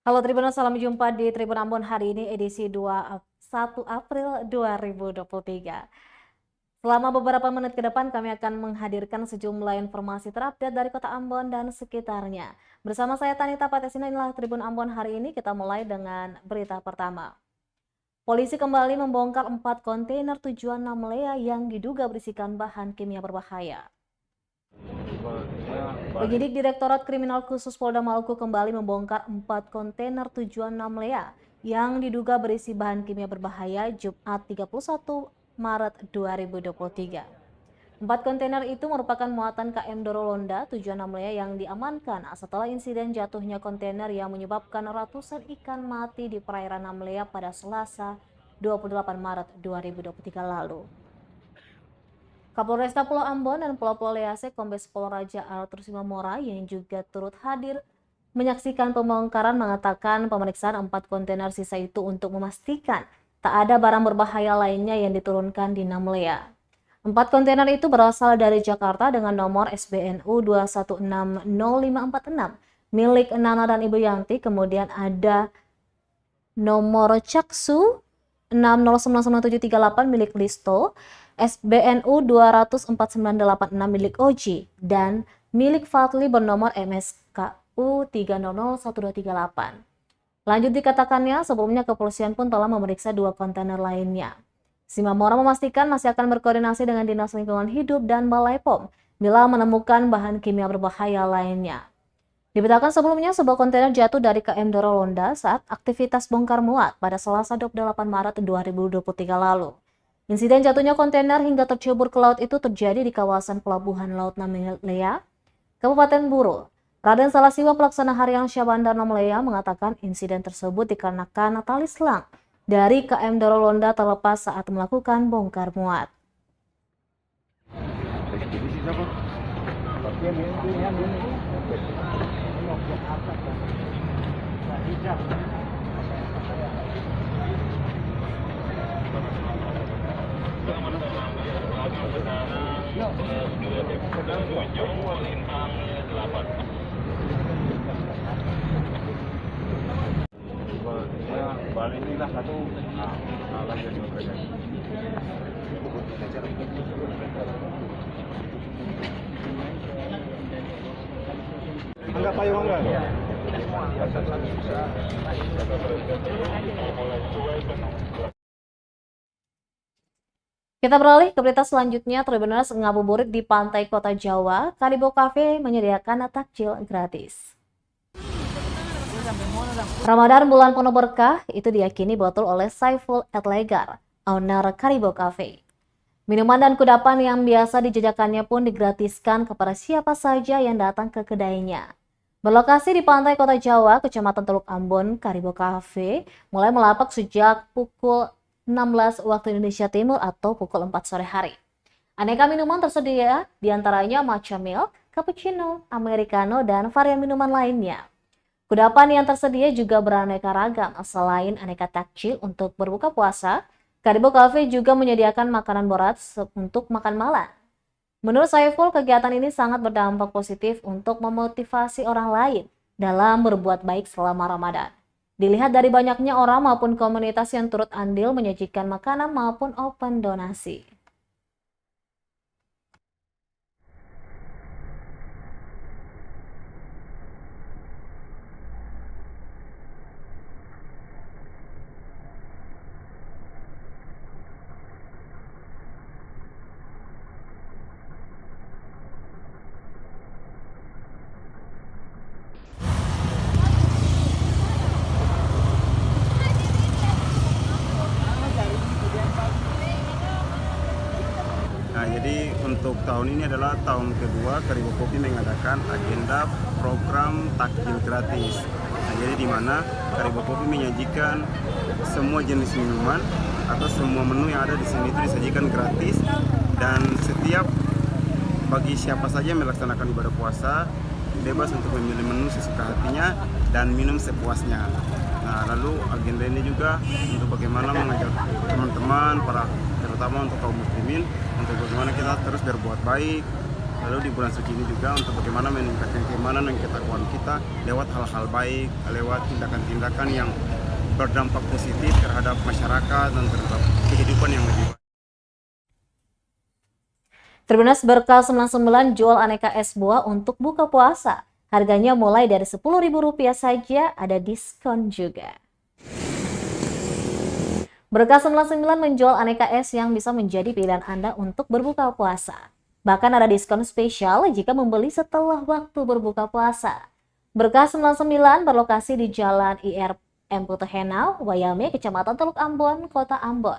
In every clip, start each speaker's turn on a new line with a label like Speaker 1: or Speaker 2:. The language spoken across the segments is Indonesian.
Speaker 1: Halo Tribuners, salam jumpa di Tribun Ambon hari ini edisi 1 April 2023. Selama beberapa menit ke depan kami akan menghadirkan sejumlah informasi terupdate dari Kota Ambon dan sekitarnya. Bersama saya Tanita Patesina, inilah Tribun Ambon hari ini. Kita mulai dengan berita pertama. Polisi kembali membongkar 4 kontainer tujuan Namlea yang diduga berisikan bahan kimia berbahaya. Penyidik Direktorat Kriminal Khusus Polda Maluku kembali membongkar 4 kontainer tujuan Namlea yang diduga berisi bahan kimia berbahaya Jumat 31 Maret 2023. 4 kontainer itu merupakan muatan KM Dorolonda tujuan Namlea yang diamankan setelah insiden jatuhnya kontainer yang menyebabkan ratusan ikan mati di perairan Namlea pada Selasa 28 Maret 2023 lalu. Kapolresta Pulau Ambon dan Pulau Lease Kombes Pol Raja Arthur Simamora yang juga turut hadir menyaksikan pembongkaran mengatakan pemeriksaan 4 kontainer sisa itu untuk memastikan tak ada barang berbahaya lainnya yang diturunkan di Namlea. 4 kontainer itu berasal dari Jakarta dengan nomor SBNU 2160546 milik Nana dan Ibu Yanti, kemudian ada nomor Caksu 6099738 milik Listo, SBNU 24986 milik Oji, dan milik Fadli bernomor MSKU 3001238. Lanjut dikatakannya, sebelumnya kepolisian pun telah memeriksa 2 kontainer lainnya. Simamora memastikan masih akan berkoordinasi dengan Dinas Lingkungan Hidup dan Balai POM bila menemukan bahan kimia berbahaya lainnya. Diberitakan sebelumnya sebuah kontainer jatuh dari KM Dorolonda saat aktivitas bongkar muat pada Selasa 28 Maret 2023 lalu. Insiden jatuhnya kontainer hingga tercebur ke laut itu terjadi di kawasan Pelabuhan Laut Namlea, Kabupaten Buru. Raden Salasiwa Pelaksana Harian Syah Bandar Namlea mengatakan insiden tersebut dikarenakan tali selang dari KM Dorolonda terlepas saat melakukan bongkar muat.
Speaker 2: Balik inilah satu anggap payung enggak?
Speaker 1: Kita beralih ke berita selanjutnya. Tribuners ngabuburit di pantai Kota Jawa, Karibo Cafe menyediakan takjil gratis. Ramadan bulan penuh berkah itu diyakini betul oleh Saiful Edlegar, owner Karibo Cafe. Minuman dan kudapan yang biasa dijajakannya pun digratiskan kepada siapa saja yang datang ke kedainya. Berlokasi di pantai Kota Jawa, Kecamatan Teluk Ambon, Karibo Cafe mulai melapak sejak pukul 16 waktu Indonesia Timur atau pukul 4 sore hari. Aneka minuman tersedia, diantaranya matcha milk, cappuccino, americano, dan varian minuman lainnya. Kudapan yang tersedia juga beraneka ragam. Selain aneka takjil untuk berbuka puasa, Karibo Cafe juga menyediakan makanan berat untuk makan malam. Menurut Saiful, kegiatan ini sangat berdampak positif untuk memotivasi orang lain dalam berbuat baik selama Ramadan. Dilihat dari banyaknya orang maupun komunitas yang turut andil menyajikan makanan maupun open donasi.
Speaker 2: Nah, jadi untuk tahun ini adalah tahun kedua Karibo Kopi mengadakan agenda program takjil gratis. Nah, jadi di mana Karibo Kopi menyajikan semua jenis minuman atau semua menu yang ada di sini itu disajikan gratis, dan setiap bagi siapa saja yang melaksanakan ibadah puasa bebas untuk memilih menu sesuka hatinya dan minum sepuasnya. Nah, lalu agenda ini juga untuk bagaimana mengajak teman-teman, terutama untuk kaum muslimin, untuk bagaimana kita terus berbuat baik, Lalu di bulan suci ini juga untuk bagaimana meningkatkan keimanan dan ketakwaan kita lewat hal-hal baik, lewat tindakan-tindakan yang berdampak positif terhadap masyarakat dan terhadap kehidupan yang lebih baik.
Speaker 1: Tribunnews Berkah 99 jual aneka es buah untuk buka puasa. Harganya mulai dari Rp10.000 saja, ada diskon juga. Berkah 99 menjual aneka es yang bisa menjadi pilihan Anda untuk berbuka puasa. Bahkan ada diskon spesial jika membeli setelah waktu berbuka puasa. Berkah 99 berlokasi di Jalan IR M. Putehena, Wayame, Kecamatan Teluk Ambon, Kota Ambon.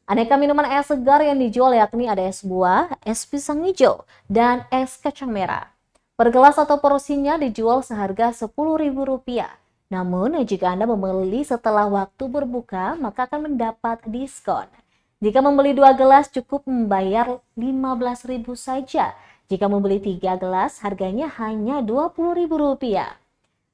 Speaker 1: Aneka minuman es segar yang dijual yakni ada es buah, es pisang hijau, dan es kacang merah. Per gelas atau porsinya dijual seharga Rp10.000. Namun, jika Anda membeli setelah waktu berbuka, maka akan mendapat diskon. Jika membeli 2 gelas cukup membayar Rp15.000 saja. Jika membeli 3 gelas, harganya hanya Rp20.000.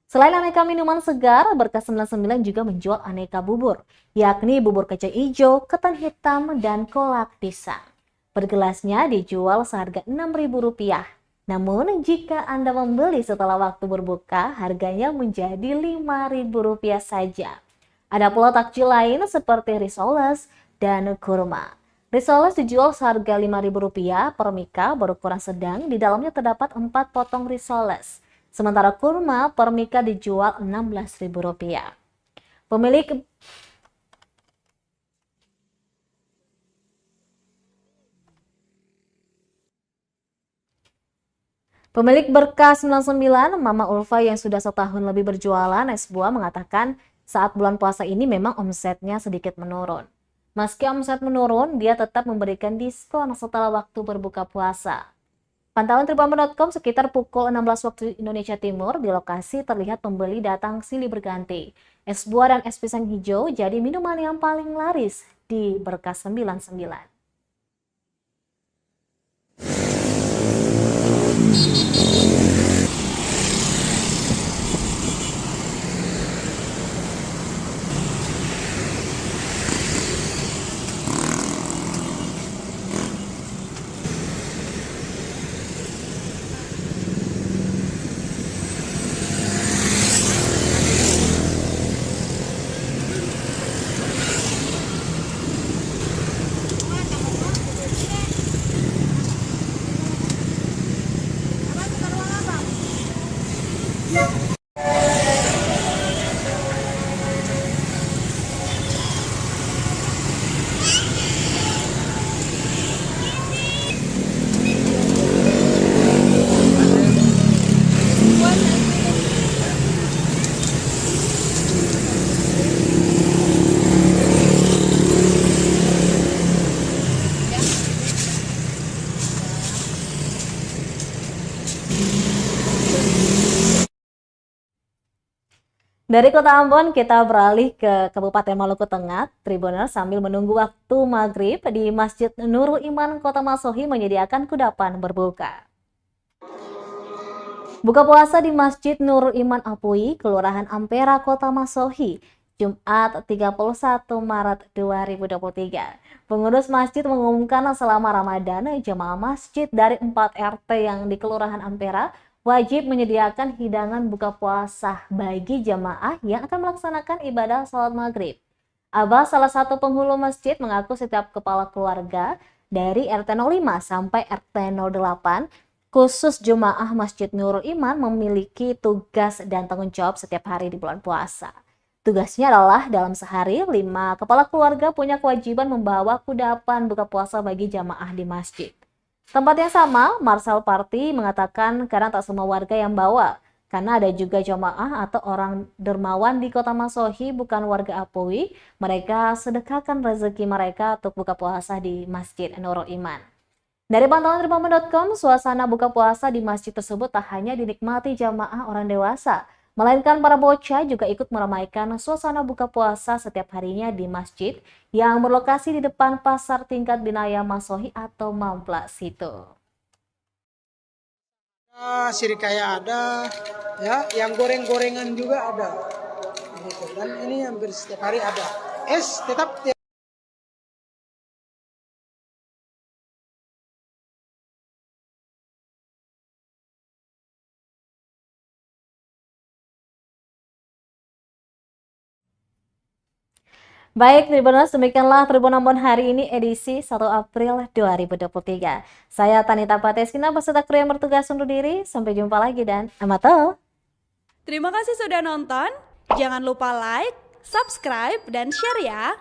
Speaker 1: Selain aneka minuman segar, Berkah 99 juga menjual aneka bubur, yakni bubur kacang hijau, ketan hitam, dan kolak pisang. Per gelasnya dijual seharga Rp6.000. Namun, jika Anda membeli setelah waktu berbuka, harganya menjadi Rp5.000 saja. Ada pula takjil lain seperti risoles dan kurma. Risoles dijual seharga Rp5.000 per mika berukuran sedang, di dalamnya terdapat 4 potong risoles. Sementara kurma per mika dijual Rp16.000. Pemilik Berkah 99, Mama Ulfa yang sudah setahun lebih berjualan es buah mengatakan saat bulan puasa ini memang omsetnya sedikit menurun. Meski omset menurun, dia tetap memberikan diskon setelah waktu berbuka puasa. Pantauan Tribunnews.com sekitar pukul 16 waktu Indonesia Timur, di lokasi terlihat pembeli datang silih berganti. Es buah dan es pisang hijau jadi minuman yang paling laris di Berkah 99. Dari Kota Ambon, kita beralih ke Kabupaten Maluku Tengah. Tribunnews sambil menunggu waktu maghrib di Masjid Nurul Iman, Kota Masohi menyediakan kudapan berbuka. Buka puasa di Masjid Nurul Iman Apui, Kelurahan Ampera, Kota Masohi, Jumat 31 Maret 2023. Pengurus masjid mengumumkan selama Ramadan, jemaah masjid dari 4 RT yang di Kelurahan Ampera wajib menyediakan hidangan buka puasa bagi jemaah yang akan melaksanakan ibadah salat maghrib. Abah, salah satu penghulu masjid, mengaku setiap kepala keluarga dari RT 05 sampai RT 08, khusus jemaah Masjid Nurul Iman, memiliki tugas dan tanggung jawab setiap hari di bulan puasa. Tugasnya adalah dalam sehari, 5 kepala keluarga punya kewajiban membawa kudapan buka puasa bagi jamaah di masjid. Tempat yang sama, Marcel Party mengatakan kadang tak semua warga yang bawa, karena ada juga jamaah atau orang dermawan di Kota Masohi bukan warga Apui, mereka sedekahkan rezeki mereka untuk buka puasa di Masjid Nurul Iman. Dari pantauan Tribunnews.com, suasana buka puasa di masjid tersebut tak hanya dinikmati jamaah orang dewasa, melainkan para bocah juga ikut meramaikan suasana buka puasa setiap harinya di masjid yang berlokasi di depan Pasar Tingkat Binaya Masohi atau Mamplas itu.
Speaker 3: Sirikaya ada, ya, yang goreng-gorengan juga ada. Gitu. Dan ini hampir setiap hari ada. Es tetap
Speaker 1: Baik, Tribuners, demikianlah Tribun Ambon hari ini edisi 1 April 2023. Saya Tanita Pateskina beserta kru yang bertugas undur diri. Sampai jumpa lagi dan amato.
Speaker 4: Terima kasih sudah nonton. Jangan lupa like, subscribe, dan share ya.